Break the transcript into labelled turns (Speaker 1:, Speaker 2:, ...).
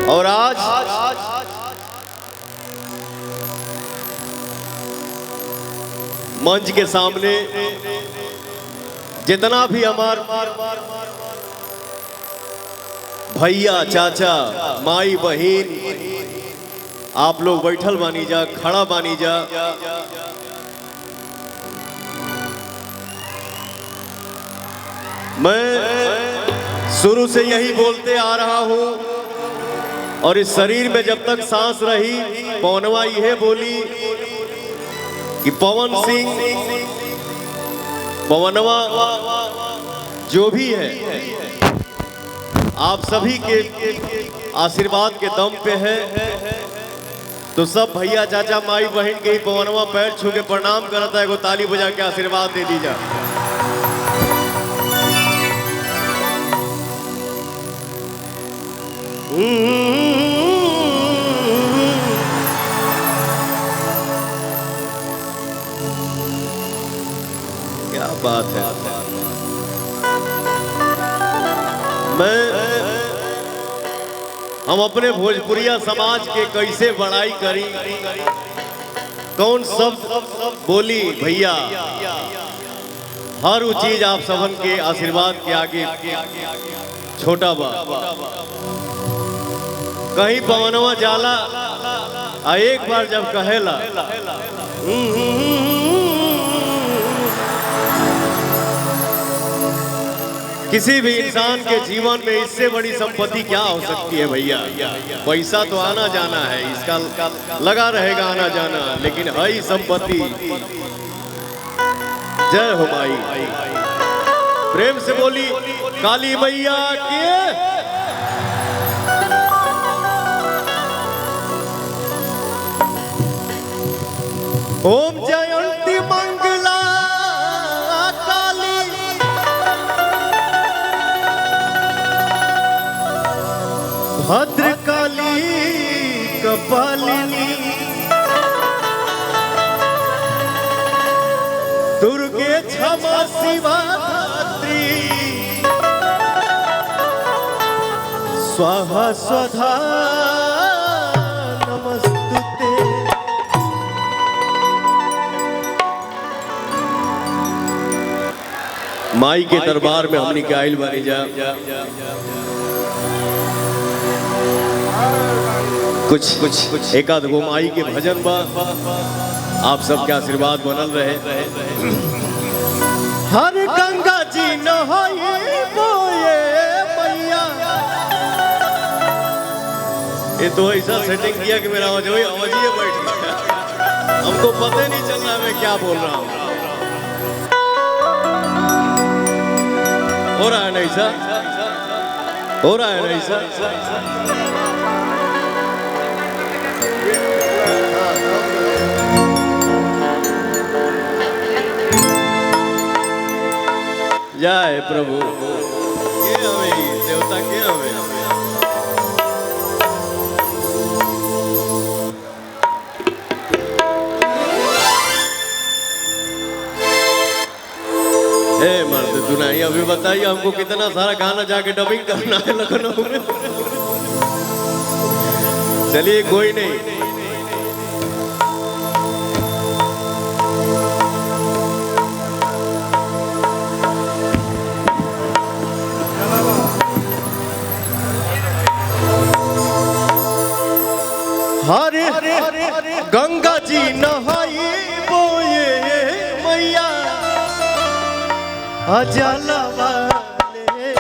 Speaker 1: और आज मंच के सामने जितना भी हमार भैया चाचा माई बहन आप लोग बैठल बानी जा, खड़ा बानी जा, मैं शुरू से यही बोलते आ रहा हूं और इस शरीर में जब तक सांस रही पवनवा यह बोली कि पवन सिंह पवनवा जो भी है आप सभी के आशीर्वाद के दम पे है। तो सब भैया चाचा माई बहन के ही पवनवा पैर छू के प्रणाम करता है, को ताली बजा के आशीर्वाद दे दीजा। क्या बात है। हम अपने भोजपुरिया समाज के कैसे बड़ाई करी, कौन सब बोली भैया, हर वो चीज आप सबन के आशीर्वाद के आगे छोटा बा। कहीं पवनवा जाला आ एक बार जब कहेला किसी भी इंसान के जीवन में इससे बड़ी संपत्ति क्या हो सकती है भैया। पैसा तो आना जाना है, इसका लगा रहेगा आना जाना, लेकिन है संपत्ति। जय हो माई, प्रेम से बोली काली मैया के। ओम जयंती मंगला काली, भद्रकाली कपालिनी, दुर्गे क्षमा शिवा धात्री, स्वाहा स्वधा नमस्तुते। माई के दरबार में हमनी के आइल बानी जा, कुछ एक आध गो माई के भजन बा, आप सबके आशीर्वाद बनल रहे। हर गंगा जी नहाई बोए मैया, ये तो ऐसा सेटिंग किया कि मेरा आवाज ही बैठ गया, हमको पता नहीं चल रहा मैं क्या बोल रहा हूँ। हो रहा है नहीं सर, हो रहा है नहीं सर। जय प्रभु के हमें देवता के हमें। हे मर्द दुनाई, अभी बताइए हमको कितना सारा गाना जाके डबिंग करना है लखनऊ में। चलिए कोई नहीं, हरे गंगा जी नहाई बोए मैया, अजला वाले